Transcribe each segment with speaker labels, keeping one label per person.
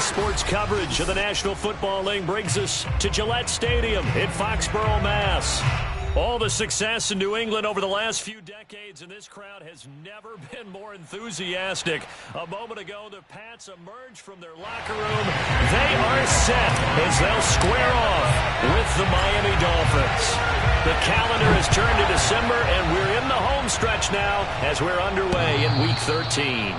Speaker 1: sports coverage of the National Football League brings us to Gillette Stadium in Foxborough, Mass. All the success in New England over the last few decades, and this crowd has never been more enthusiastic. A moment ago, the Pats emerged from their locker room. They are set as they'll square off with the Miami Dolphins. The calendar has turned to December, and we're in the home stretch now as we're underway in Week 13.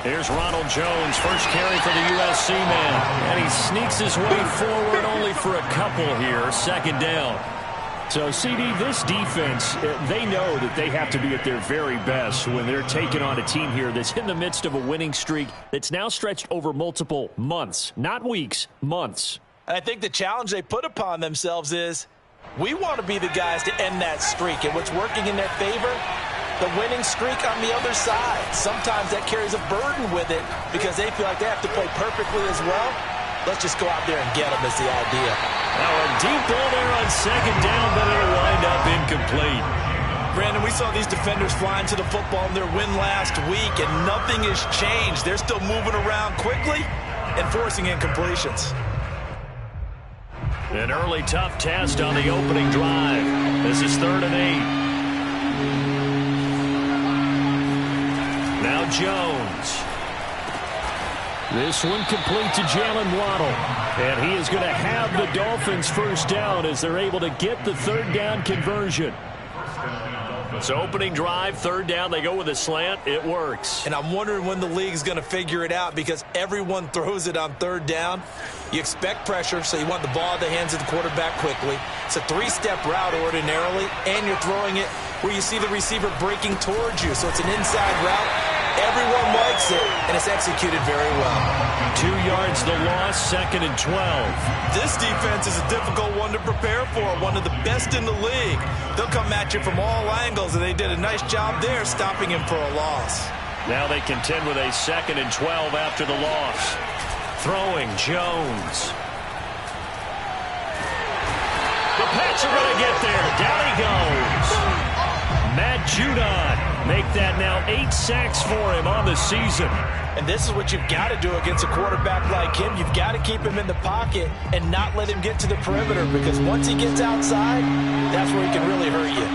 Speaker 1: Here's Ronald Jones, first carry for the USC man. And he sneaks his way forward only for a couple here, second down.
Speaker 2: So, CD, this defense, they know that they have to be at their very best when they're taking on a team here that's in the midst of a winning streak that's now stretched over multiple months, not weeks, months.
Speaker 3: And I think the challenge they put upon themselves is we want to be the guys to end that streak. And what's working in their favor? The winning streak on the other side. Sometimes that carries a burden with it because they feel like they have to play perfectly as well. Let's just go out there and get them is the idea.
Speaker 1: Now a deep ball there on second down, but it'll wind up incomplete.
Speaker 3: Brandon, we saw these defenders flying to the football in their win last week, and nothing has changed. They're still moving around quickly and forcing incompletions.
Speaker 1: An early tough test on the opening drive. This is 3rd and 8. Now Jones.
Speaker 2: This one complete to Jalen Waddle.
Speaker 1: And he is going to have the Dolphins first down as they're able to get the 3rd down conversion. So opening drive, 3rd down, they go with a slant. It works.
Speaker 3: And I'm wondering when the league's going to figure it out because everyone throws it on 3rd down. You expect pressure, so you want the ball in the hands of the quarterback quickly. It's a 3-step route ordinarily, and you're throwing it where you see the receiver breaking towards you. So it's an inside route. Everyone likes it, and it's executed very well.
Speaker 1: 2 yards the loss, 2nd and 12.
Speaker 3: This defense is a difficult one to prepare for, one of the best in the league. They'll come at you from all angles, and they did a nice job there stopping him for a loss.
Speaker 1: Now they contend with a 2nd and 12 after the loss. Throwing Jones. The Pats are going to get there. Down he goes. Matt Judon make that now 8 sacks for him on the season.
Speaker 3: And this is what you've got to do against a quarterback like him. You've got to keep him in the pocket and not let him get to the perimeter because once he gets outside, that's where he can really hurt you.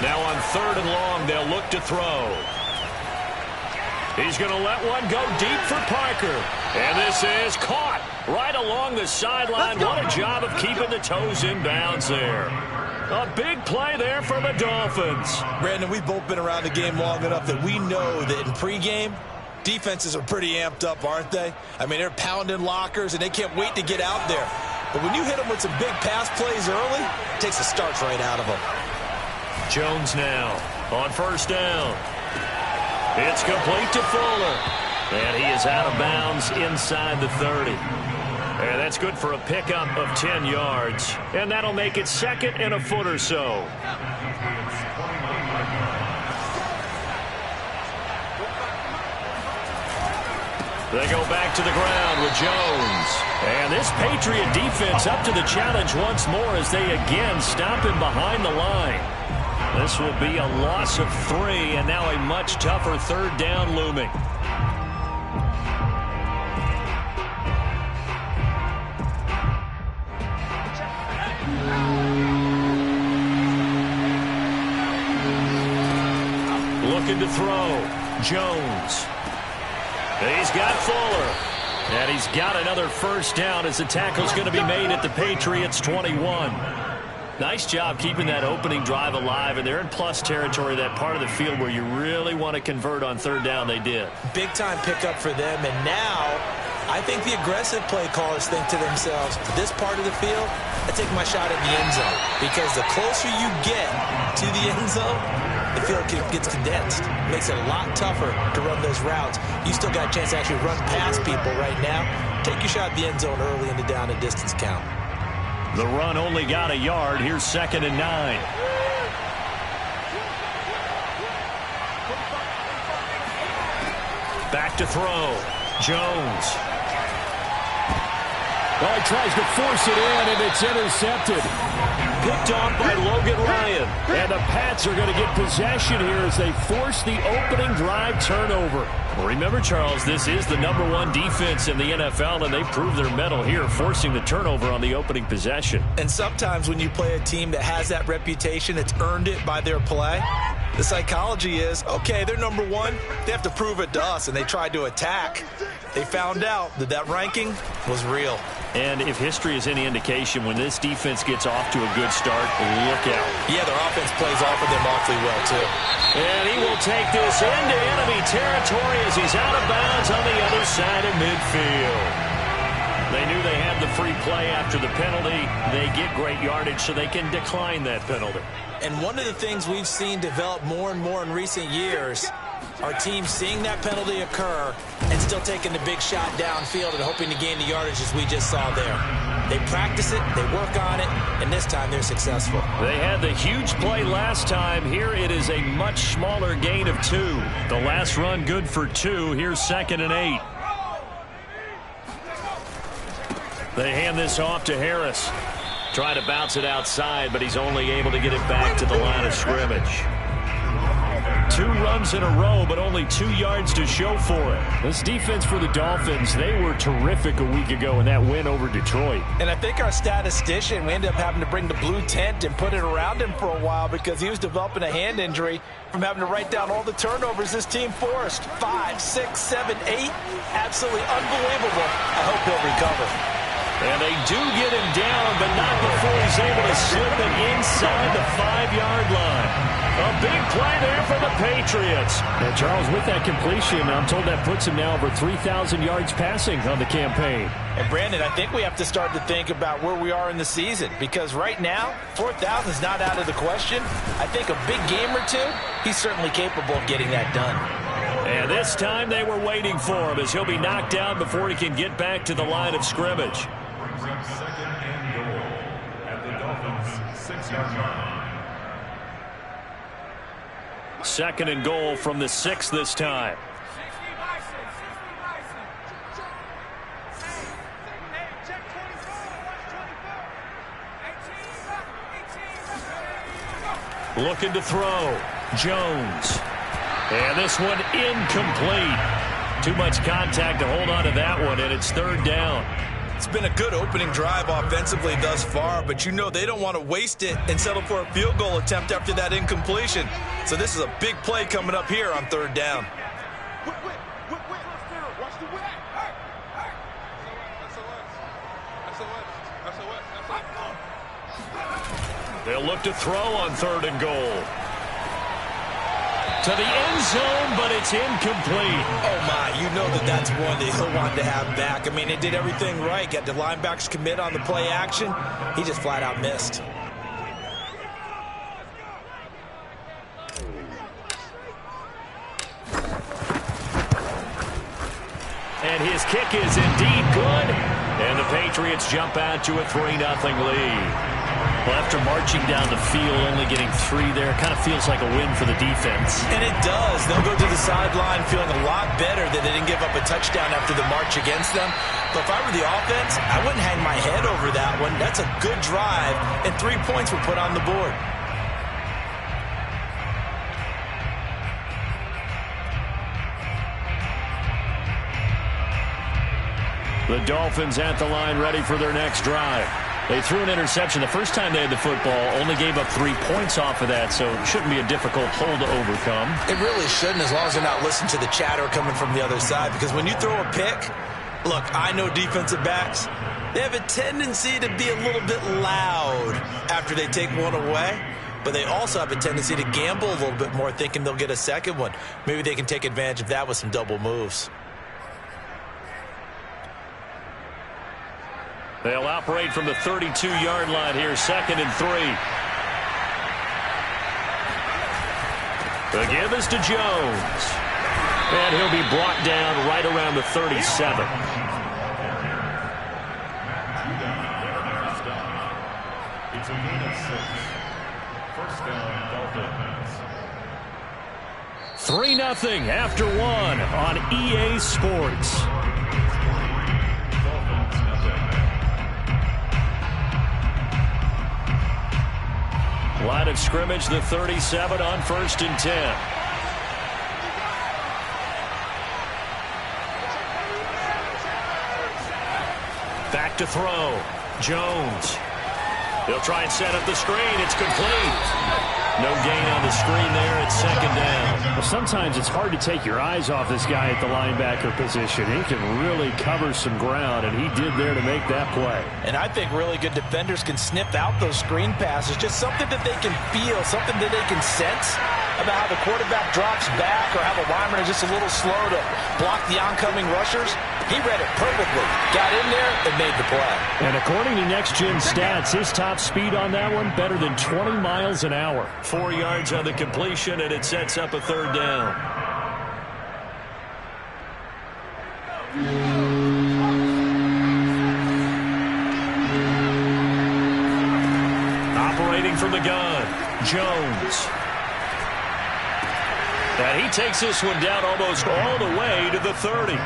Speaker 1: Now on 3rd and long, they'll look to throw. He's going to let one go deep for Parker. And this is caught right along the sideline. What a job of keeping the toes in bounds there. A big play there for the Dolphins.
Speaker 3: Brandon, we've both been around the game long enough that we know that in pregame, defenses are pretty amped up, aren't they? I mean, they're pounding lockers, and they can't wait to get out there. But when you hit them with some big pass plays early, it takes the starch right out of them.
Speaker 1: Jones now on 1st down. It's complete to Fuller. And he is out of bounds inside the 30. And that's good for a pickup of 10 yards. And that'll make it 2nd and a foot or so. They go back to the ground with Jones. And this Patriot defense up to the challenge once more as they again stop him behind the line. This will be a loss of 3, and now a much tougher 3rd down looming. Looking to throw. Jones. He's got Fuller. And he's got another 1st down as the tackle's going to be made at the Patriots' 21. Nice job keeping that opening drive alive, and they're in plus territory, that part of the field where you really want to convert on 3rd down. They did. Big-time pickup for them, and now I think the aggressive play callers think to themselves, this part of the field, I take my shot at the end zone, because the closer you get to the end zone, the field gets condensed. It makes it a lot tougher to run those routes. You still got a chance to actually run past people right now. Take your shot at the end zone early in the down and distance count. The run only got a yard. Here's 2nd and 9. Back to throw. Jones.
Speaker 2: Well, he tries to force it in, and it's intercepted.
Speaker 1: Picked off by Logan Ryan.
Speaker 2: And the Pats are going to get possession here as they force the opening drive turnover.
Speaker 1: Well, remember, Charles, this is the #1 defense in the NFL, and they prove their mettle here, forcing the turnover on the opening possession.
Speaker 3: And sometimes when you play a team that has that reputation, it's earned it by their play. The psychology is, okay, they're #1. They have to prove it to us, and they tried to attack. They found out that that ranking was real.
Speaker 1: And if history is any indication, when this defense gets off to a good start, look out.
Speaker 3: Yeah, their offense plays off of them awfully well, too.
Speaker 1: And he will take this into enemy territory as he's out of bounds on the other side of midfield. They knew they had the free play after the penalty. They get great yardage so they can decline that penalty.
Speaker 3: And one of the things we've seen develop more and more in recent years are teams seeing that penalty occur and still taking the big shot downfield and hoping to gain the yardage as we just saw there. They practice it, they work on it, and this time they're successful.
Speaker 1: They had the huge play last time. Here it is a much smaller gain of 2. The last run good for 2. Here's 2nd and 8. They hand this off to Harris. Try to bounce it outside, but he's only able to get it back to the line of scrimmage. 2 runs in a row, but only 2 yards to show for it.
Speaker 2: This defense for the Dolphins, they were terrific a week ago in that win over Detroit.
Speaker 3: And I think our statistician, we ended up having to bring the blue tent and put it around him for a while because he was developing a hand injury from having to write down all the turnovers this team forced. 5, 6, 7, 8. Absolutely unbelievable. I hope he'll recover.
Speaker 1: And they do get him down, but not before he's able to slip it inside the 5-yard line. A big play there for the Patriots.
Speaker 2: And Charles, with that completion, I'm told that puts him now over 3,000 yards passing on the campaign.
Speaker 3: And Brandon, I think we have to start to think about where we are in the season, because right now, 4,000 is not out of the question. I think a big game or 2, he's certainly capable of getting that done.
Speaker 1: And this time they were waiting for him as he'll be knocked down before he can get back to the line of scrimmage.
Speaker 4: 2nd and goal at the Dolphins' 6-yard line.
Speaker 1: 2nd and goal from the 6 this time. Looking to throw. Jones. And this one incomplete. Too much contact to hold on to that one, and it's 3rd down.
Speaker 3: It's been a good opening drive offensively thus far, but you know they don't want to waste it and settle for a field goal attempt after that incompletion. So this is a big play coming up here on 3rd down.
Speaker 1: They'll look to throw on 3rd and goal. To the end zone, but it's incomplete.
Speaker 3: Oh, my, you know that's one that he'll want to have back. I mean, they did everything right. Got the linebackers commit on the play action. He just flat out missed.
Speaker 1: And his kick is indeed good. And the Patriots jump out to a 3-0 lead. Well, after marching down the field, only getting 3 there, kind of feels like a win for the defense.
Speaker 3: And it does. They'll go to the sideline feeling a lot better that they didn't give up a touchdown after the march against them. But if I were the offense, I wouldn't hang my head over that one. That's a good drive, and 3 points were put on the board.
Speaker 1: The Dolphins at the line ready for their next drive. They threw an interception the first time they had the football, only gave up 3 points off of that, so it shouldn't be a difficult hole to overcome.
Speaker 3: It really shouldn't, as long as they're not listening to the chatter coming from the other side, because when you throw a pick, look, I know defensive backs, they have a tendency to be a little bit loud after they take one away, but they also have a tendency to gamble a little bit more, thinking they'll get a second one. Maybe they can take advantage of that with some double moves.
Speaker 1: They'll operate from the 32-yard line here, 2nd and 3. The give is to Jones. And he'll be brought down right around the 37.
Speaker 2: 3-0 after one on EA Sports. Line of scrimmage, the 37 on 1st and 10. Back to throw. Jones. He'll try and set up the screen. It's complete. No gain on the screen there. It's 2nd down. Well, sometimes it's hard to take your eyes off this guy at the linebacker position. He can really cover some ground, and he did there to make that play.
Speaker 3: And I think really good defenders can sniff out those screen passes. Just something that they can feel, something that they can sense about how the quarterback drops back or how the lineman is just a little slow to block the oncoming rushers. He read it perfectly, got in there, and made the play.
Speaker 2: And according to Next Gen Stats, his top speed on that one, better than 20 miles an hour.
Speaker 1: 4 yards on the completion, and it sets up a 3rd down. Operating from the gun, Jones. And he takes this one down almost all the way to the 30.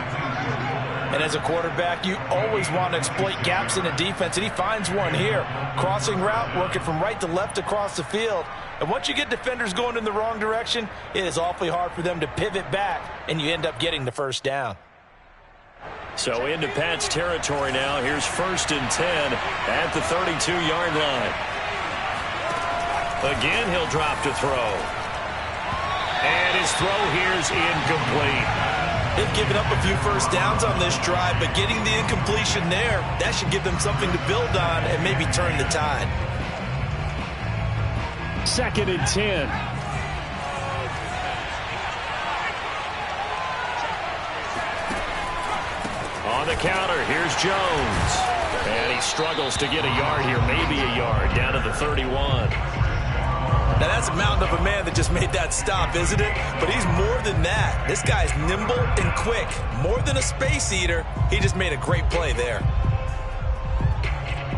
Speaker 3: And as a quarterback, you always want to exploit gaps in the defense, and he finds one here. Crossing route, working from right to left across the field. And once you get defenders going in the wrong direction, it is awfully hard for them to pivot back, and you end up getting the 1st down.
Speaker 1: So into Pat's territory now. Here's 1st and 10 at the 32-yard line. Again, he'll drop to throw. And his throw here's incomplete.
Speaker 3: They've given up a few 1st downs on this drive, but getting the incompletion there, that should give them something to build on and maybe turn the tide.
Speaker 2: 2nd and 10.
Speaker 1: On the counter, here's Jones. And he struggles to get a yard here, maybe a yard, down to the 31.
Speaker 3: Now, that's a mountain of a man that just made that stop, isn't it? But he's more than that. This guy's nimble and quick. More than a space eater, he just made a great play there.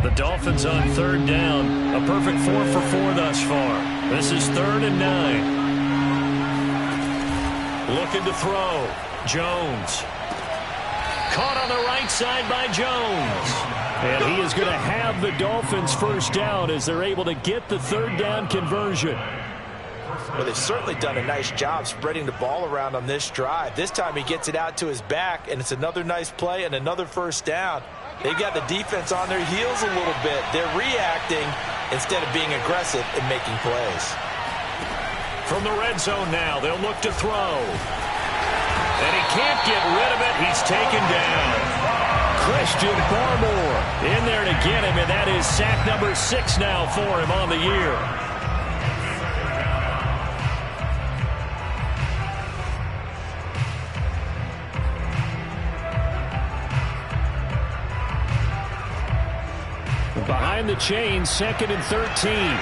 Speaker 1: The Dolphins on 3rd down. A perfect 4 for 4 thus far. This is 3rd and 9. Looking to throw. Jones. Caught on the right side by Jones.
Speaker 2: And he is going to have the Dolphins 1st down as they're able to get the 3rd down conversion.
Speaker 3: Well, they've certainly done a nice job spreading the ball around on this drive. This time he gets it out to his back, and it's another nice play and another 1st down. They've got the defense on their heels a little bit. They're reacting instead of being aggressive and making plays.
Speaker 1: From the red zone now, they'll look to throw. And he can't get rid of it. He's taken down.
Speaker 2: Christian Barmore
Speaker 1: in there to get him, and that is sack number 6 now for him on the year.
Speaker 2: Behind the chain, 2nd and 13.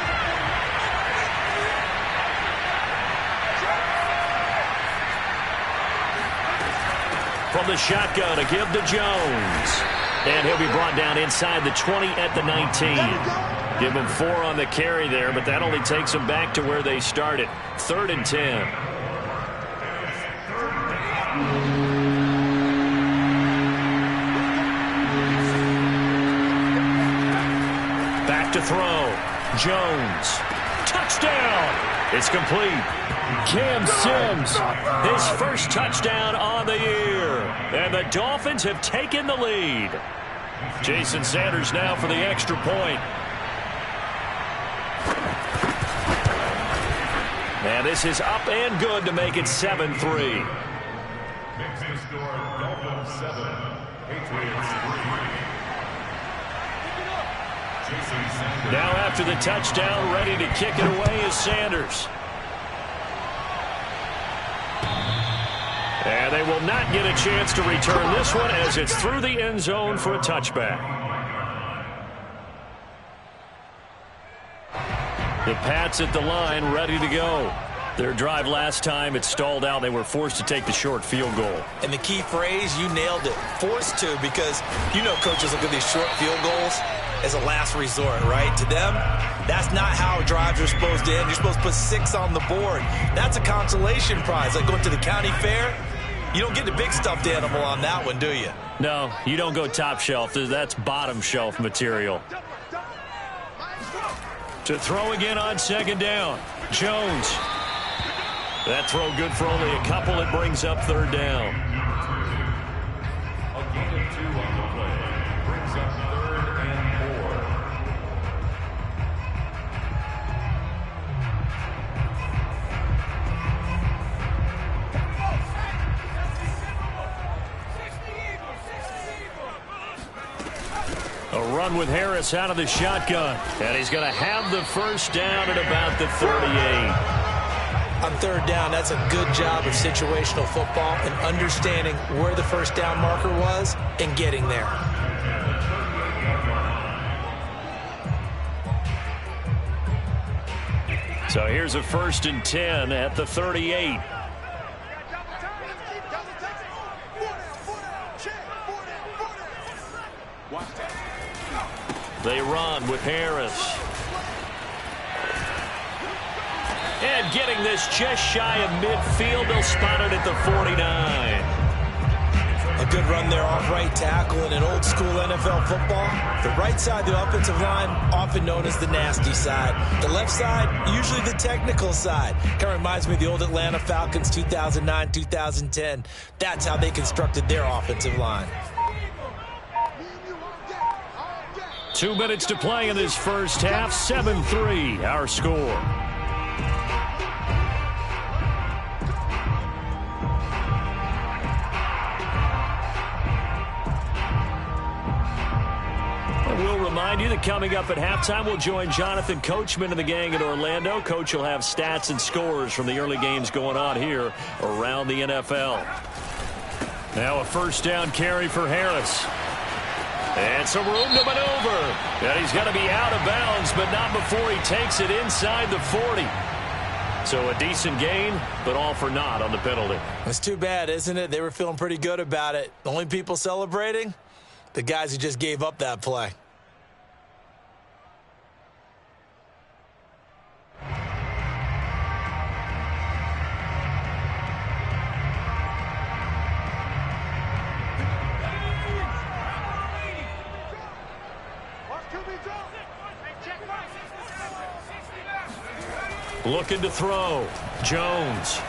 Speaker 1: From the shotgun, a give to Jones. And he'll be brought down inside the 20 at the 19. Give him 4 on the carry there, but that only takes them back to where they started. 3rd and 10. Back to throw. Jones. Touchdown. It's complete.
Speaker 2: Cam Sims.
Speaker 1: His 1st touchdown on the year. And the Dolphins have taken the lead. Jason Sanders now for the extra point. And this is up and good to make it 7-3.
Speaker 4: Makes the score Dolphins 7, Patriots 3. Jason Sanders.
Speaker 1: Now after the touchdown, ready to kick it away is Sanders. And they will not get a chance to return this one as it's through the end zone for a touchback. The Pats at the line, ready to go.
Speaker 2: Their drive last time, it stalled out. They were forced to take the short field goal.
Speaker 3: And the key phrase, you nailed it, forced to, because you know coaches look at these short field goals as a last resort, right? To them, that's not how drives are supposed to end. You're supposed to put 6 on the board. That's a consolation prize. Like going to the county fair, you don't get the big stuffed animal on that one, do you?
Speaker 2: No, you don't go top shelf. That's bottom shelf material.
Speaker 1: To throw again on second down. Jones. That throw good for only a couple. It brings up third down.
Speaker 4: A gain of 2 on the play. Brings up 3rd and
Speaker 1: 4. A run with Harris out of the shotgun. And he's going to have the first down at about the 38.
Speaker 3: On third down, that's a good job of situational football and understanding where the first down marker was and getting there.
Speaker 1: So here's a 1st and 10 at the 38. They run with Harris. And getting this just shy of midfield, they'll spot it at the 49.
Speaker 3: A good run there off right tackle in an old school NFL football. The right side of the offensive line, often known as the nasty side. The left side, usually the technical side. Kind of reminds me of the old Atlanta Falcons 2009, 2010. That's how they constructed their offensive line.
Speaker 1: 2 minutes to play in this first half. 7-3, our score. We'll remind you that coming up at halftime, we'll join Jonathan Coachman and the gang in Orlando. Coach will have stats and scores from the early games going on here around the NFL. Now a first down carry for Harris. And some room to maneuver. And he's going to be out of bounds, but not before he takes it inside the 40. So a decent gain, but all for naught on the penalty.
Speaker 3: It's too bad, isn't it? They were feeling pretty good about it. The only people celebrating, the guys who just gave up that play.
Speaker 1: Looking to throw. Jones.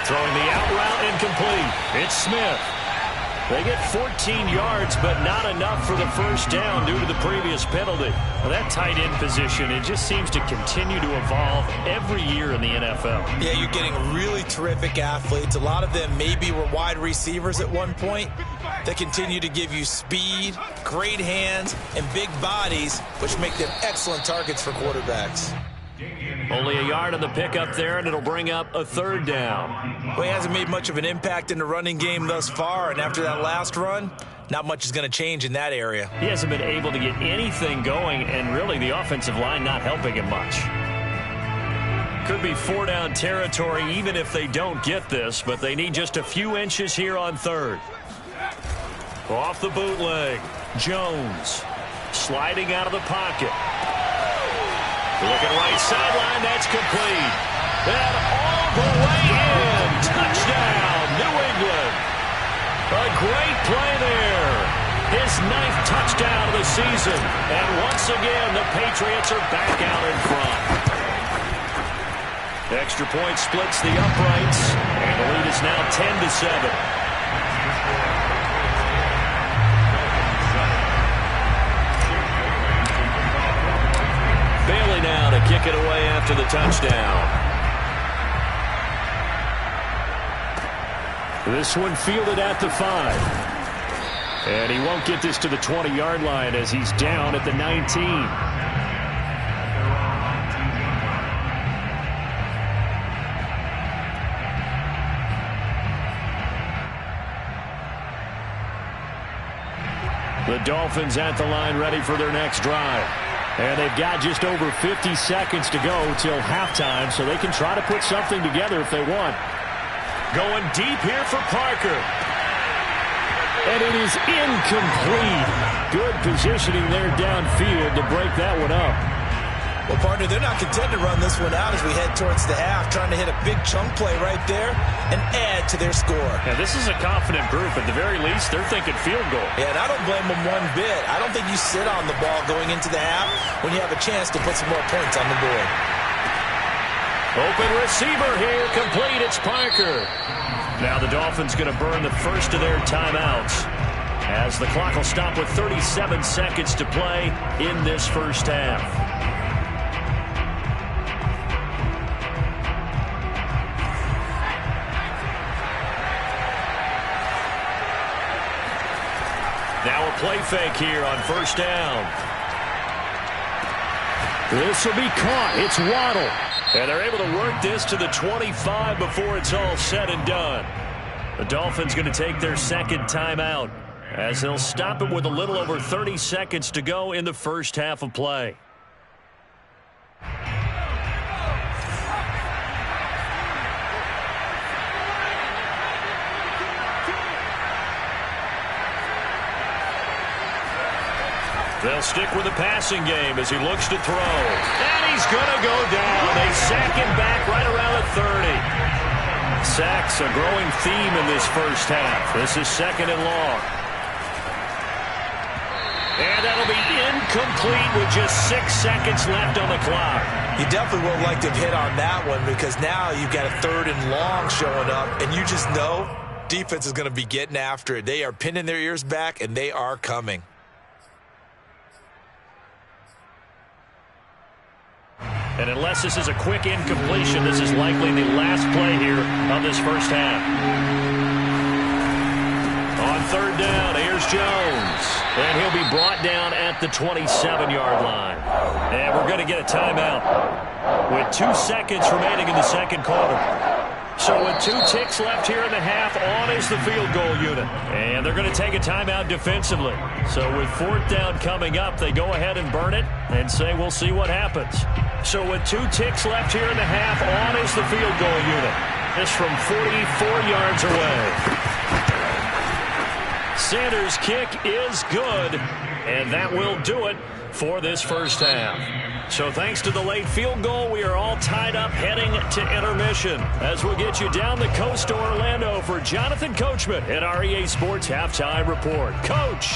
Speaker 1: Throwing the out route incomplete. It's Smith. They get 14 yards, but not enough for the first down due to the previous penalty. Well, that tight end position, it just seems to continue to evolve every year in the NFL.
Speaker 3: Yeah, you're getting really terrific athletes. A lot of them maybe were wide receivers at one point. They continue to give you speed, great hands, and big bodies, which make them excellent targets for quarterbacks.
Speaker 1: Only a yard on the pickup there, and it'll bring up a third down.
Speaker 3: Well, he hasn't made much of an impact in the running game thus far, and after that last run, not much is going to change in that area.
Speaker 1: He hasn't been able to get anything going, and really the offensive line not helping him much. Could be 4-down territory even if they don't get this, but they need just a few inches here on third. Off the bootleg, Jones sliding out of the pocket. Looking right sideline, that's complete. And all the way in. Touchdown, New England. A great play there. His 9th touchdown of the season. And once again, the Patriots are back out in front. Extra point splits the uprights. And the lead is now 10-7. Bailey now to kick it away after the touchdown. This one fielded at the 5. And he won't get this to the 20-yard line as he's down at the 19. The Dolphins at the line ready for their next drive.
Speaker 2: And they've got just over 50 seconds to go till halftime, so they can try to put something together if they want.
Speaker 1: Going deep here for Parker.
Speaker 2: And it is incomplete. Good positioning there downfield to break that one up.
Speaker 3: Well, partner, they're not content to run this one out as we head towards the half, trying to hit a big chunk play right there and add to their score.
Speaker 1: Yeah, this is a confident group. At the very least, they're thinking field goal.
Speaker 3: Yeah, and I don't blame them one bit. I don't think you sit on the ball going into the half when you have a chance to put some more points on the board.
Speaker 1: Open receiver here, complete. It's Parker.
Speaker 2: Now the Dolphins going to burn the first of their timeouts as the clock will stop with 37 seconds to play in this first half. Now a play fake here on first down. This will be caught. It's Waddle.
Speaker 1: And they're able to work this to the 25 before it's all said and done.
Speaker 2: The Dolphins going to take their second timeout as they'll stop it with a little over 30 seconds to go in the first half of play. They'll stick with the passing game as he looks to throw.
Speaker 1: And he's going to go down. They sack him back right around the 30.
Speaker 2: Sacks a growing theme in this first half. This is second and long.
Speaker 1: And that'll be incomplete with just 6 seconds left on the clock.
Speaker 3: You definitely would like to have hit on that one because now you've got a third and long showing up, and you just know defense is going to be getting after it. They are pinning their ears back, and they are coming.
Speaker 2: And unless this is a quick incompletion, this is likely the last play here of this first half. On third down, here's Jones. And he'll be brought down at the 27-yard line. And we're going to get a timeout with 2 seconds remaining in the second quarter. So with 2 ticks left here in the half, on is the field goal unit. And they're going to take a timeout defensively. So with fourth down coming up, they go ahead and burn it and say we'll see what happens. So with 2 ticks left here in the half, on is the field goal unit. This from 44 yards away. Sanders' kick is good, and that will do it for this first half. So thanks to the late field goal, we are all tied up heading to intermission as we'll get you down the coast to Orlando for Jonathan Coachman at our EA Sports Halftime Report. Coach!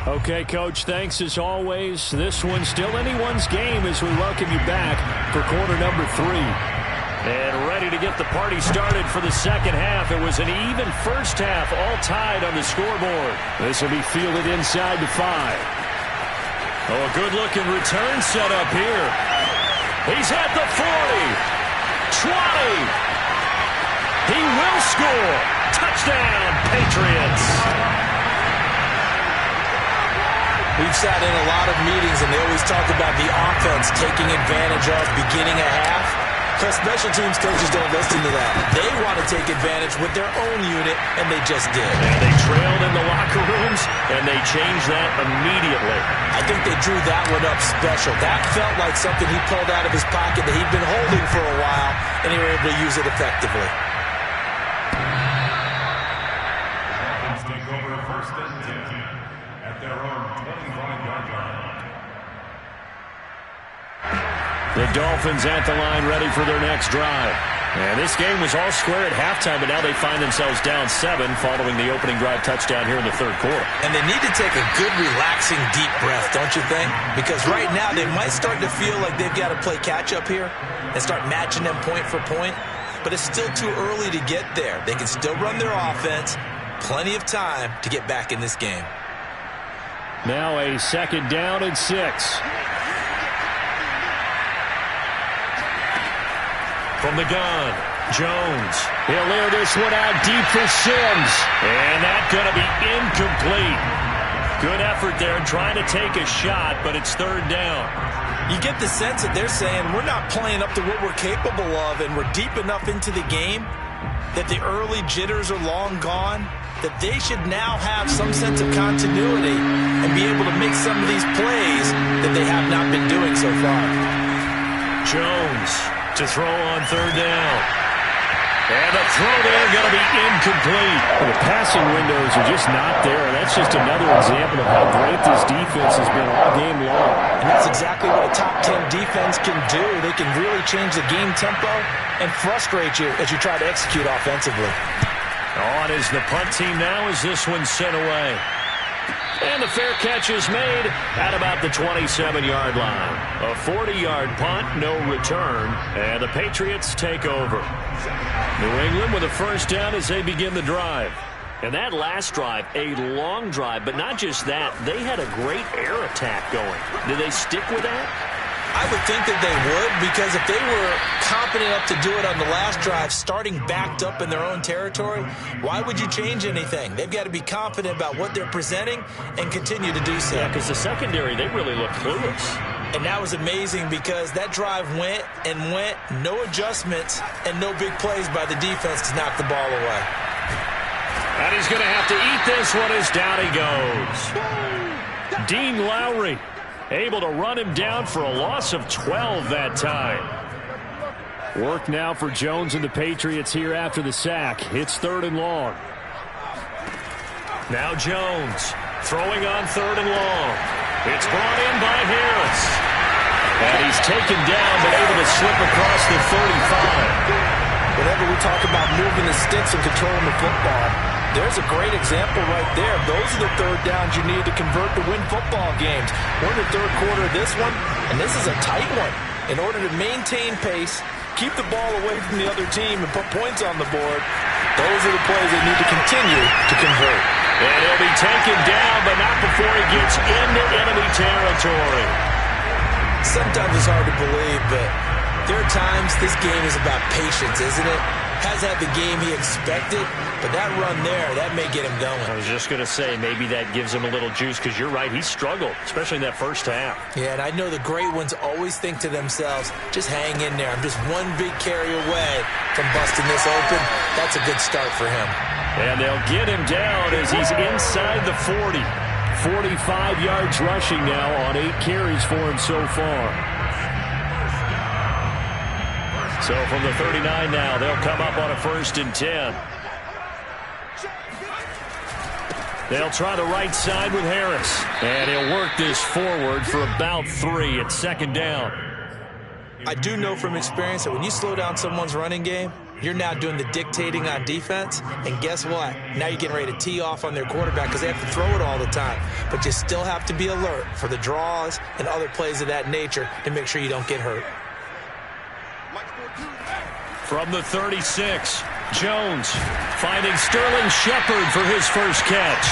Speaker 2: Okay, Coach, thanks as always. This one's still anyone's game as we welcome you back for quarter number 3. And ready to get the party started for the second half. It was an even first half, all tied on the scoreboard. This will be fielded inside the 5. Oh, a good-looking return set up here. He's at the 40. 20. He will score. Touchdown, Patriots.
Speaker 3: We've sat in a lot of meetings, and they always talk about the offense taking advantage of beginning a half. Because special teams coaches don't listen to that. They want to take advantage with their own unit, and they just did.
Speaker 2: And they trailed in the locker rooms, and they changed that immediately.
Speaker 3: I think they drew that one up special. That felt like something he pulled out of his pocket that he'd been holding for a while, and he were able to use it effectively.
Speaker 4: Dolphins take over first and 10 at their own 25-yard line.
Speaker 2: The Dolphins at the line ready for their next drive. And this game was all square at halftime, but now they find themselves down 7 following the opening drive touchdown here in the third quarter.
Speaker 3: And they need to take a good, relaxing, deep breath, don't you think? Because right now they might start to feel like they've got to play catch-up here and start matching them point for point. But it's still too early to get there. They can still run their offense. Plenty of time to get back in this game.
Speaker 2: Now a second down and 6. From the gun, Jones. He'll air this one out deep for Sims. And that's going to be incomplete. Good effort there trying to take a shot, but it's third down.
Speaker 3: You get the sense that they're saying we're not playing up to what we're capable of, and we're deep enough into the game that the early jitters are long gone, that they should now have some sense of continuity and be able to make some of these plays that they have not been doing so far.
Speaker 1: Jones to throw on third down. And the throw there going to be incomplete.
Speaker 2: The passing windows are just not there. That's just another example of how great this defense has been all game long.
Speaker 3: And that's exactly what a top 10 defense can do. They can really change the game tempo and frustrate you as you try to execute offensively.
Speaker 1: On is the punt team now as this one's sent away. And the fair catch is made at about the 27-yard line. A 40-yard punt, no return, and the Patriots take over. New England with a first down as they begin the drive.
Speaker 2: And that last drive, a long drive, but not just that. They had a great air attack going. Did they stick with that?
Speaker 3: I would think that they would, because if they were competent enough to do it on the last drive, starting backed up in their own territory, why would you change anything? They've got to be confident about what they're presenting and continue to do so.
Speaker 2: Yeah, because the secondary, they really looked clueless.
Speaker 3: And that was amazing because that drive went and went, no adjustments, and no big plays by the defense to knock the ball away.
Speaker 1: And he's going to have to eat this one as down he goes. Dean Lowry able to run him down for a loss of 12 that time.
Speaker 2: Work now for Jones and the Patriots here after the sack. It's 3rd and long.
Speaker 1: Now Jones throwing on 3rd and long. It's brought in by Harris. And he's taken down but able to slip across the 35.
Speaker 3: Whenever we talk about moving the sticks and controlling the football, there's a great example right there. Those are the 3rd downs you need to convert to win football games. We're in the 3rd quarter of this one, and this is a tight one. In order to maintain pace, keep the ball away from the other team, and put points on the board, those are the plays they need to continue to convert.
Speaker 1: And he'll be taken down, but not before he gets into enemy territory.
Speaker 3: Sometimes it's hard to believe, but there are times this game is about patience, isn't it? Has had the game he expected, but that run there, that may get him going.
Speaker 1: I was just going to say, maybe that gives him a little juice, because you're right, he struggled, especially in that first half.
Speaker 3: Yeah, and I know the great ones always think to themselves, just hang in there. I'm just one big carry away from busting this open. That's a good start for him.
Speaker 1: And they'll get him down as he's inside the 40. 45 yards rushing now on 8 carries for him so far. So from the 39 now, they'll come up on a 1st and 10. They'll try the right side with Harris. And he'll work this forward for about 3 at 2nd down.
Speaker 3: I do know from experience that when you slow down someone's running game, you're now doing the dictating on defense. And guess what? Now you're getting ready to tee off on their quarterback because they have to throw it all the time. But you still have to be alert for the draws and other plays of that nature to make sure you don't get hurt.
Speaker 1: From the 36, Jones finding Sterling Shepard for his first catch.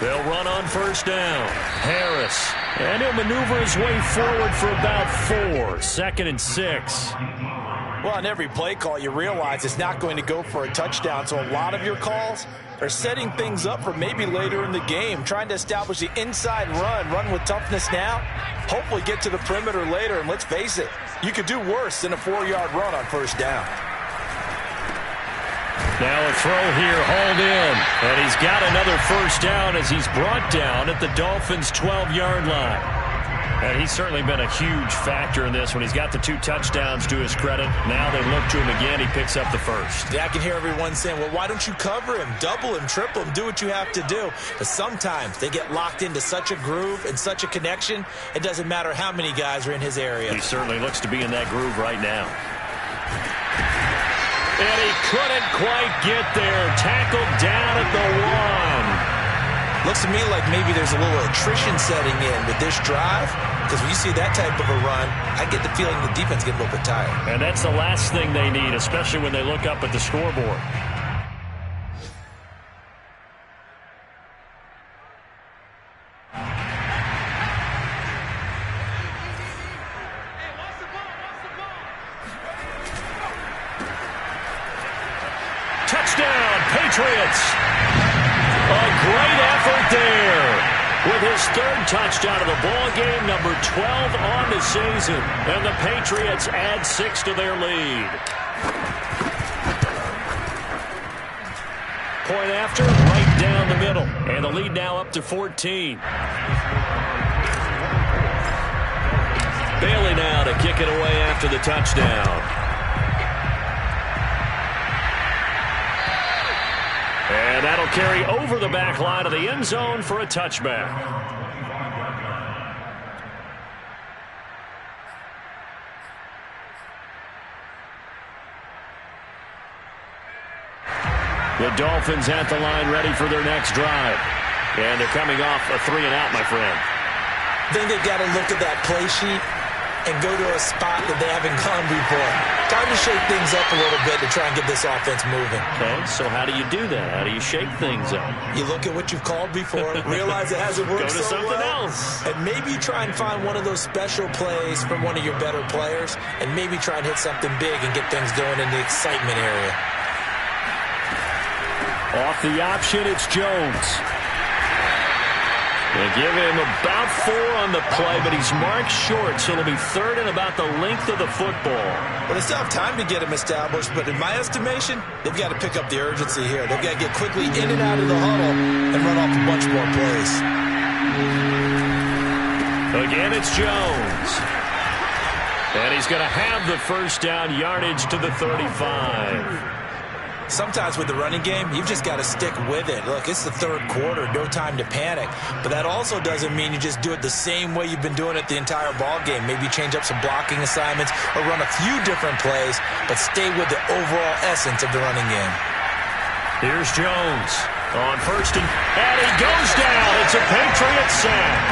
Speaker 1: They'll run on 1st down. Harris. And he'll maneuver his way forward for about 4. 2nd and 6.
Speaker 3: Well, on every play call, you realize it's not going to go for a touchdown. So a lot of your calls are setting things up for maybe later in the game, trying to establish the inside run with toughness now, hopefully get to the perimeter later. And let's face it, you could do worse than a 4-yard run on 1st down.
Speaker 1: Now a throw here, hauled in. And he's got another 1st down as he's brought down at the Dolphins' 12-yard line. And he's certainly been a huge factor in this when he's got the 2 touchdowns to his credit. Now they look to him again. He picks up the 1st.
Speaker 3: Yeah, I can hear everyone saying, well, why don't you cover him, double him, triple him, do what you have to do. But sometimes they get locked into such a groove and such a connection, it doesn't matter how many guys are in his area.
Speaker 1: He certainly looks to be in that groove right now. And he couldn't quite get there. Tackled down at the 1.
Speaker 3: Looks to me like maybe there's a little attrition setting in with this drive, because when you see that type of a run, I get the feeling the defense gets a little bit tired.
Speaker 1: And that's the last thing they need, especially when they look up at the scoreboard. Touchdown, Patriots. A great effort there. With his third touchdown of the ball game, number 12 on the season. And the Patriots add 6 to their lead. Point after, right down the middle. And the lead now up to 14. Bailey now to kick it away after the touchdown. And that'll carry over the back line of the end zone for a touchback. The Dolphins at the line ready for their next drive. And they're coming off a 3-and-out, my friend.
Speaker 3: I think they've got to look at that play sheet and go to a spot that they haven't gone before. Time to shake things up a little bit to try and get this offense moving.
Speaker 1: Okay, so how do you do that? How do you shake things up?
Speaker 3: You look at what you've called before, realize it hasn't worked
Speaker 1: so well. Go to something else.
Speaker 3: And maybe try and find one of those special plays from one of your better players, and maybe try and hit something big and get things going in the excitement area.
Speaker 1: Off the option, it's Jones. They give him about 4 on the play, but he's marked short, so it'll be 3rd and about the length of the football.
Speaker 3: Well, they still have time to get him established, but in my estimation, they've got to pick up the urgency here. They've got to get quickly in and out of the huddle and run off a bunch more plays.
Speaker 1: Again, it's Jones. And he's going to have the first down, yardage to the 35.
Speaker 3: Sometimes with the running game, you've just got to stick with it. Look, it's the 3rd quarter, no time to panic. But that also doesn't mean you just do it the same way you've been doing it the entire ball game. Maybe change up some blocking assignments or run a few different plays, but stay with the overall essence of the running game.
Speaker 1: Here's Jones on first and he goes down. It's a Patriot sack.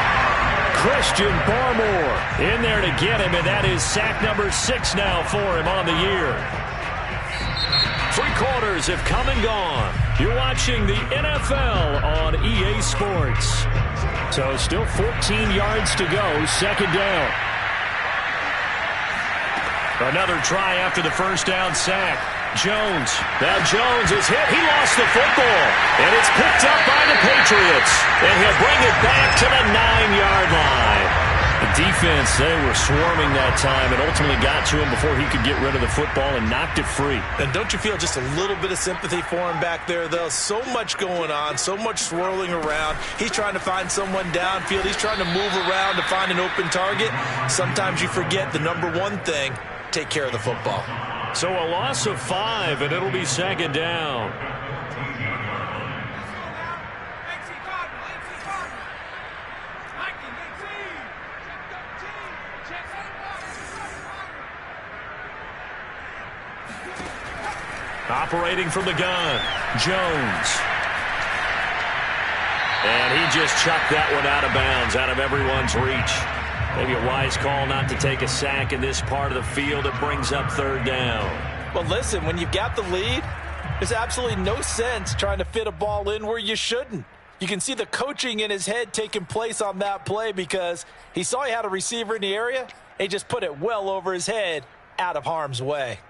Speaker 1: Christian Barmore in there to get him, and that is sack number 6 now for him on the year. 3 quarters have come and gone. You're watching the NFL on EA Sports. So still 14 yards to go, 2nd down. Another try after the first down sack. Jones. Now Jones is hit. He lost the football. And it's picked up by the Patriots. And he'll bring it back to the 9-yard line. The defense, they were swarming that time and ultimately got to him before he could get rid of the football and knocked it free.
Speaker 3: And don't you feel just a little bit of sympathy for him back there, though? So much going on, so much swirling around. He's trying to find someone downfield. He's trying to move around to find an open target. Sometimes you forget the number one thing, take care of the football.
Speaker 1: So a loss of 5, and it'll be 2nd down. Operating from the gun, Jones. And he just chucked that one out of bounds, out of everyone's reach. Maybe a wise call not to take a sack in this part of the field. It brings up 3rd down.
Speaker 3: Well, listen, when you've got the lead, there's absolutely no sense trying to fit a ball in where you shouldn't. You can see the coaching in his head taking place on that play because he saw he had a receiver in the area. And he just put it well over his head out of harm's way.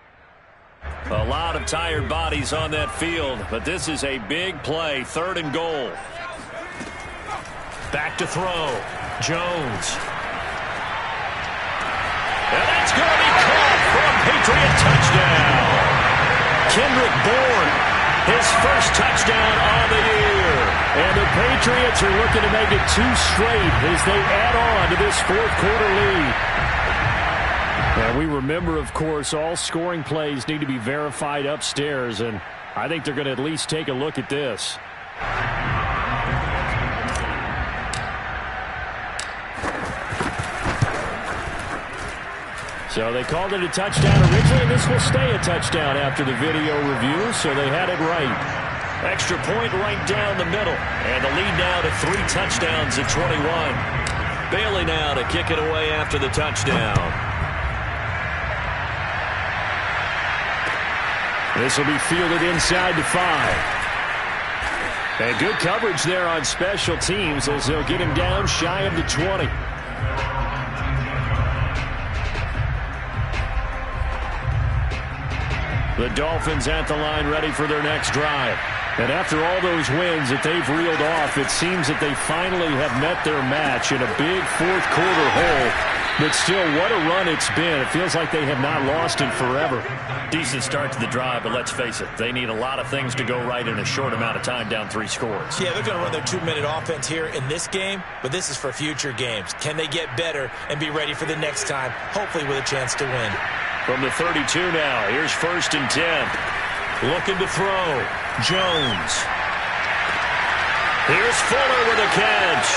Speaker 1: A lot of tired bodies on that field, but this is a big play, 3rd and goal. Back to throw, Jones. And that's going to be caught for a Patriot touchdown. Kendrick Bourne, his first touchdown on the year. And the Patriots are looking to make it 2 straight as they add on to this 4th quarter lead. And we remember, of course, all scoring plays need to be verified upstairs, and I think they're going to at least take a look at this. So they called it a touchdown originally, and this will stay a touchdown after the video review, so they had it right. Extra point right down the middle, and the lead now to 3 touchdowns at 21. Bailey now to kick it away after the touchdown. This will be fielded inside the 5. And good coverage there on special teams as they'll get him down shy of the 20.
Speaker 2: The Dolphins at the line ready for their next drive. And after all those wins that they've reeled off, it seems that they finally have met their match in a big fourth quarter hole. But still, what a run it's been. It feels like they have not lost in forever.
Speaker 1: Decent start to the drive, but let's face it, they need a lot of things to go right in a short amount of time down 3 scores.
Speaker 3: Yeah, they're going to run their 2-minute offense here in this game, but this is for future games. Can they get better and be ready for the next time, hopefully with a chance to win?
Speaker 1: From the 32 now, here's 1st and 10. Looking to throw. Jones. Here's Fuller with a catch.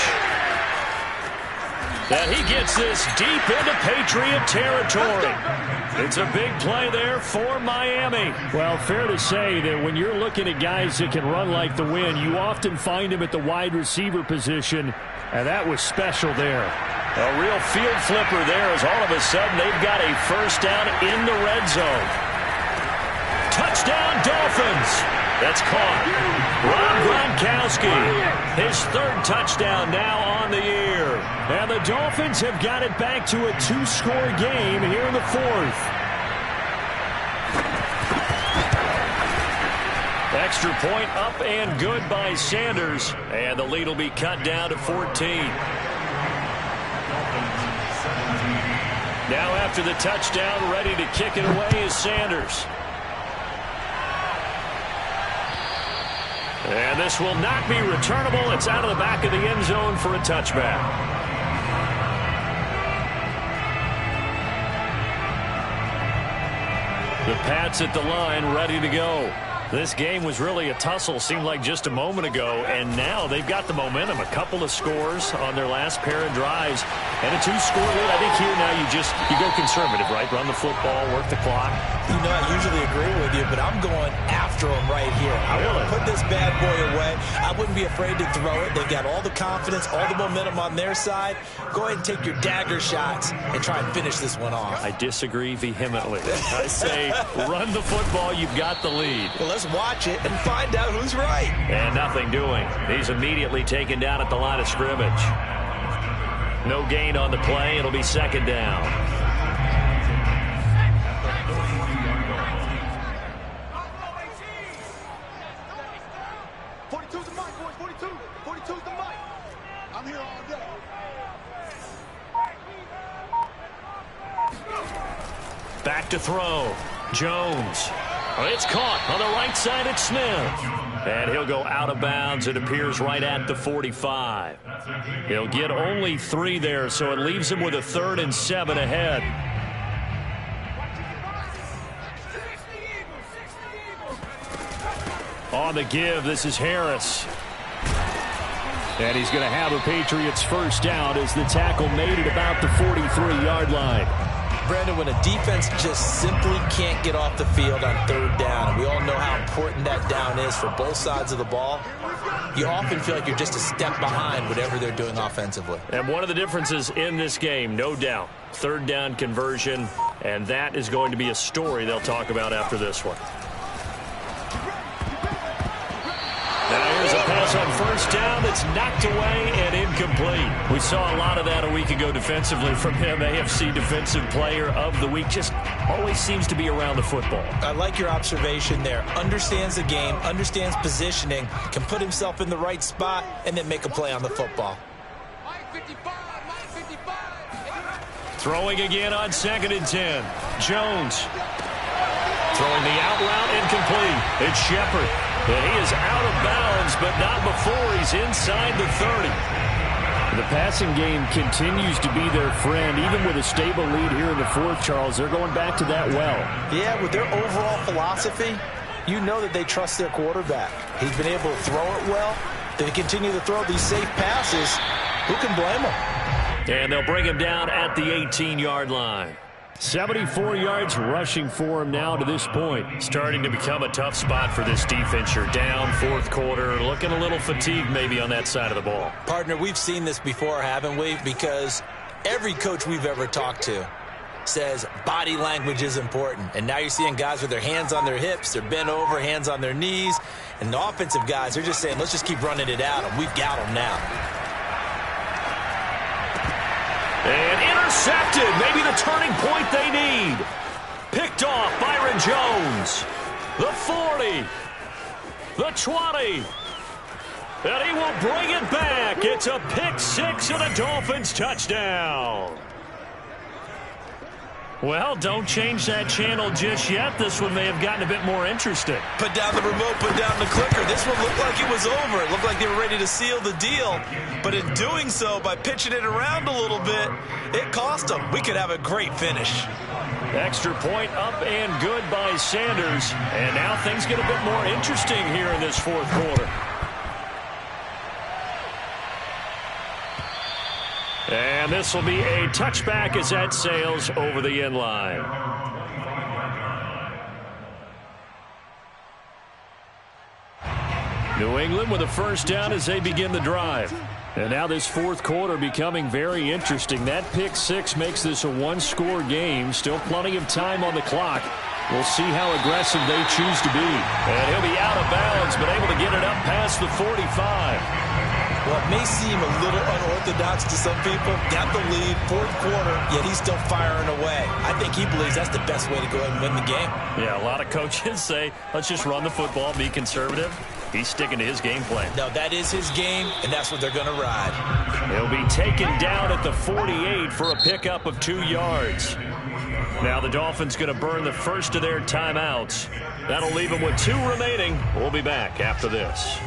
Speaker 1: And he gets this deep into Patriot territory. It's a big play there for Miami.
Speaker 2: Well, fair to say that when you're looking at guys that can run like the wind, you often find them at the wide receiver position, and that was special there.
Speaker 1: A real field flipper there as all of a sudden they've got a first down in the red zone. Touchdown, Dolphins. That's caught. Rob Gronkowski, his 3rd touchdown now on the year.
Speaker 2: And the Dolphins have got it back to a 2-score game here in the 4th.
Speaker 1: Extra point up and good by Sanders. And the lead will be cut down to 14. Now after the touchdown, ready to kick it away is Sanders. And this will not be returnable. It's out of the back of the end zone for a touchback. The Pats at the line, ready to go. This game was really a tussle, seemed like just a moment ago, and now they've got the momentum. A couple of scores on their last pair of drives, and a 2-score lead. I think here now you go conservative, right? Run the football, work the clock.
Speaker 3: You know, I usually agree with you, but I'm going after him right here. I want to put this bad boy away. I wouldn't be afraid to throw it. They've got all the confidence, all the momentum on their side. Go ahead and take your dagger shots and try and finish this one off.
Speaker 1: I disagree vehemently. I say run the football. You've got the lead.
Speaker 3: Well, let's watch it and find out who's right.
Speaker 1: And nothing doing. He's immediately taken down at the line of scrimmage. No gain on the play. It'll be 2nd down. Back to throw. Jones. It's caught on the right side at Smith. And he'll go out of bounds. It appears right at the 45. He'll get only 3 there, so it leaves him with a 3rd and 7 ahead. On the give, this is Harris. And he's going to have a Patriots first down as the tackle made at about the 43-yard line.
Speaker 3: Brandon, when a defense just simply can't get off the field on 3rd down, and we all know how important that down is for both sides of the ball, you often feel like you're just a step behind whatever they're doing offensively.
Speaker 1: And one of the differences in this game, no doubt, 3rd down conversion, and that is going to be a story they'll talk about after this one. Now here's a pass on 1st down that's knocked away and incomplete. We saw a lot of that a week ago defensively from him. AFC Defensive Player of the Week. Just always seems to be around the football.
Speaker 3: I like your observation there. Understands the game, understands positioning, can put himself in the right spot, and then make a play on the football.
Speaker 1: Throwing again on 2nd and 10. Jones. Throwing the out route incomplete. It's Shepard. And he is out of bounds, but not before he's inside the 30.
Speaker 2: The passing game continues to be their friend. Even with a stable lead here in the 4th, Charles, they're going back to that well.
Speaker 3: Yeah, with their overall philosophy, you know that they trust their quarterback. He's been able to throw it well. They continue to throw these safe passes. Who can blame them?
Speaker 1: And they'll bring him down at the 18-yard line.
Speaker 2: 74 yards rushing for him now to this point.
Speaker 1: Starting to become a tough spot for this defense. You're down 4th quarter, looking a little fatigued maybe on that side of the ball.
Speaker 3: Partner, we've seen this before, haven't we? Because every coach we've ever talked to says body language is important. And now you're seeing guys with their hands on their hips, they're bent over, hands on their knees. And the offensive guys, they're just saying, let's just keep running it out, and we've got them now.
Speaker 1: And intercepted. Maybe the turning point they need. Picked off, Byron Jones. The 40. The 20. And he will bring it back. It's a pick six and a Dolphins touchdown. Well, don't change that channel just yet. This one may have gotten a bit more interesting.
Speaker 3: Put down the remote, put down the clicker. This one looked like it was over. It looked like they were ready to seal the deal. But in doing so, by pitching it around a little bit, it cost them. We could have a great finish.
Speaker 1: Extra point up and good by Sanders. And now things get a bit more interesting here in this fourth quarter. And this will be a touchback as that sails over the end line. New England with a first down as they begin the drive. And now this fourth quarter becoming very interesting. That pick six makes this a one-score game. Still plenty of time on the clock. We'll see how aggressive they choose to be. And he'll be out of bounds, but able to get it up past the 45.
Speaker 3: Well, it may seem a little unorthodox to some people. Got the lead, fourth quarter, yet he's still firing away. I think he believes that's the best way to go ahead and win the game. Yeah, a lot of coaches say, let's just run the football, be conservative. He's sticking to his game plan. No, that is his game, and that's what they're going to ride. He'll be taken down at the 48 for a pickup of 2 yards. Now the Dolphins going to burn the first of their timeouts. That'll leave them with 2 remaining. We'll be back after this.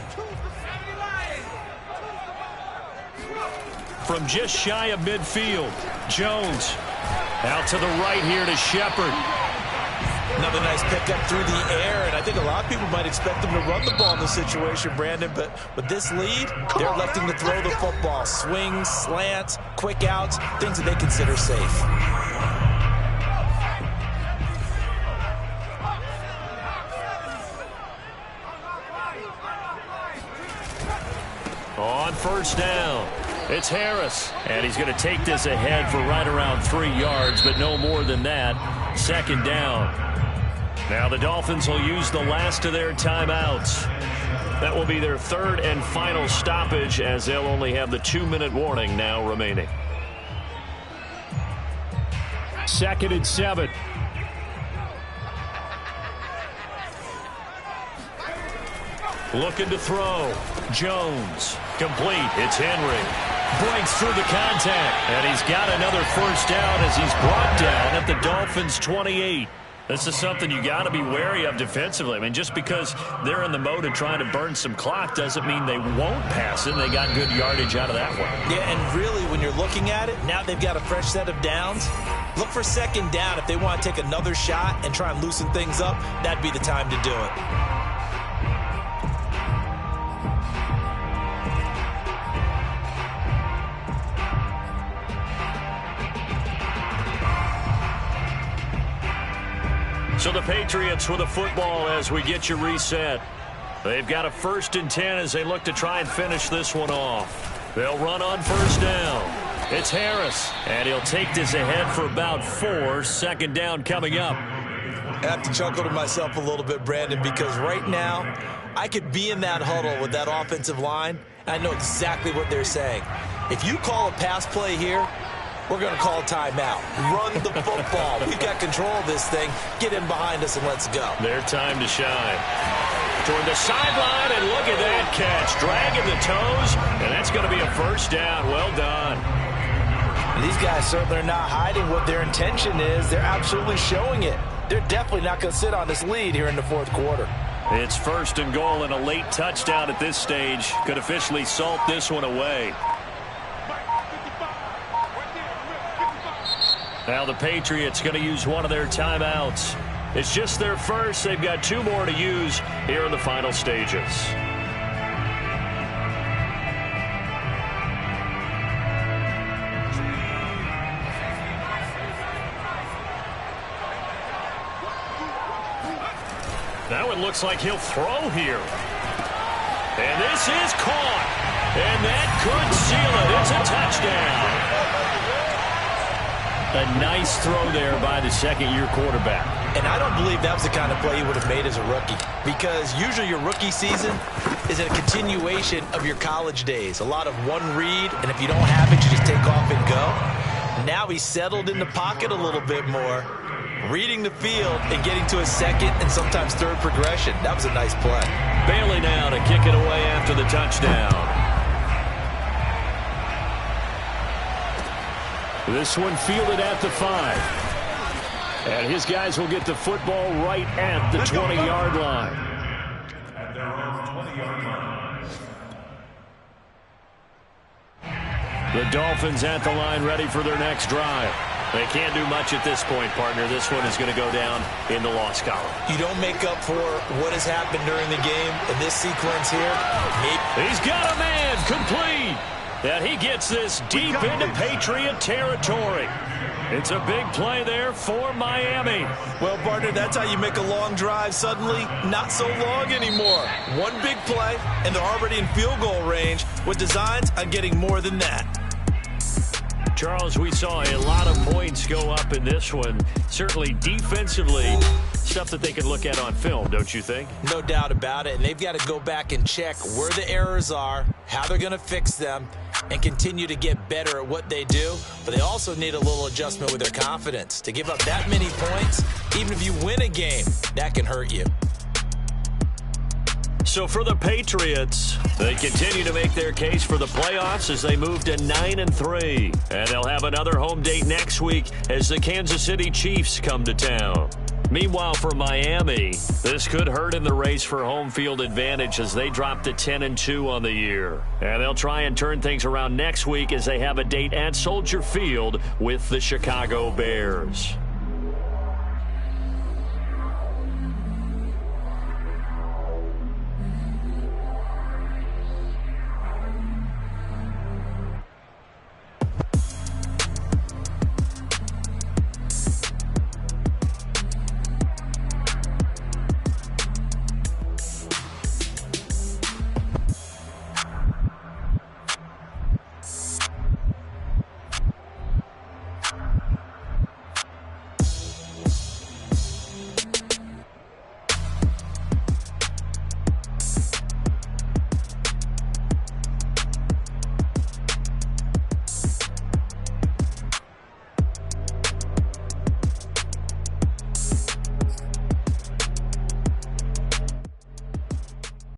Speaker 3: From just shy of midfield, Jones out to the right here to Shepard. Another nice pickup through the air, and I think a lot of people might expect them to run the ball in this situation, Brandon, but with this lead, they're electing to throw the football. Swings, slants, quick outs, things that they consider safe. On first down, it's Harris, and he's going to take this ahead for right around 3 yards, but no more than that. Second down. Now the Dolphins will use the last of their timeouts. That will be their third and final stoppage, as they'll only have the 2-minute warning now remaining. 2nd and 7. Looking to throw. Jones. Complete. It's Henry. Breaks through the contact. And he's got another first down as he's brought down at the Dolphins' 28. This is something you got to be wary of defensively. I mean, just because they're in the mode of trying to burn some clock doesn't mean they won't pass it. They got good yardage out of that one. Yeah, and really, when you're looking at it, now they've got a fresh set of downs. Look for second down. If they want to take another shot and try and loosen things up, that'd be the time to do it. So the Patriots with a football as we get you reset. They've got a 1st and 10 as they look to try and finish this one off. They'll run on first down. It's Harris, and he'll take this ahead for about 4. Second down coming up. I have to chuckle to myself a little bit, Brandon, because right now I could be in that huddle with that offensive line. I know exactly what they're saying. If you call a pass play here, we're going to call timeout. Run the football. We've got control of this thing. Get in behind us and let's go. Their time to shine. Toward the sideline, and look at that catch. Dragging the toes, and that's going to be a first down. Well done. These guys certainly are not hiding what their intention is. They're absolutely showing it. They're definitely not going to sit on this lead here in the fourth quarter. It's 1st and goal, and a late touchdown at this stage could officially salt this one away. Now the Patriots going to use one of their timeouts. It's just their first. They've got 2 more to use here in the final stages. Now it looks like he'll throw here. And this is caught. And that could seal it. It's a touchdown. A nice throw there by the second-year quarterback. And I don't believe that was the kind of play he would have made as a rookie, because usually your rookie season is a continuation of your college days. A lot of one read, and if you don't have it, you just take off and go. Now he's settled in the pocket a little bit more. reading the field and getting to a second and sometimes third progression. That was a nice play.
Speaker 1: Bailey now to kick it away after the touchdown.
Speaker 2: This one fielded at the 5. And his guys will get the football right at the 20-yard line.
Speaker 4: At their own 20-yard line.
Speaker 2: The Dolphins at the line ready for their next drive.
Speaker 1: They can't do much at this point, partner. This one is going to go down in the loss column.
Speaker 3: You don't make up for what has happened during the game in this sequence here.
Speaker 1: He's got a man complete. And he gets this deep into Patriot territory. It's a big play there for Miami.
Speaker 3: Well, partner, that's how you make a long drive suddenly not so long anymore. One big play, and they're already in field goal range with designs on getting more than that.
Speaker 1: Charles, we saw a lot of points go up in this one. Certainly defensively, stuff that they can look at on film, don't you think?
Speaker 3: No doubt about it, and they've got to go back and check where the errors are, how they're going to fix them, and continue to get better at what they do. But they also need a little adjustment with their confidence. To give up that many points, even if you win a game, that can hurt you.
Speaker 1: So for the Patriots, they continue to make their case for the playoffs as they move to 9-3. And they'll have another home date next week as the Kansas City Chiefs come to town. Meanwhile, for Miami, this could hurt in the race for home field advantage as they drop to 10-2 on the year. And they'll try and turn things around next week as they have a date at Soldier Field with the Chicago Bears.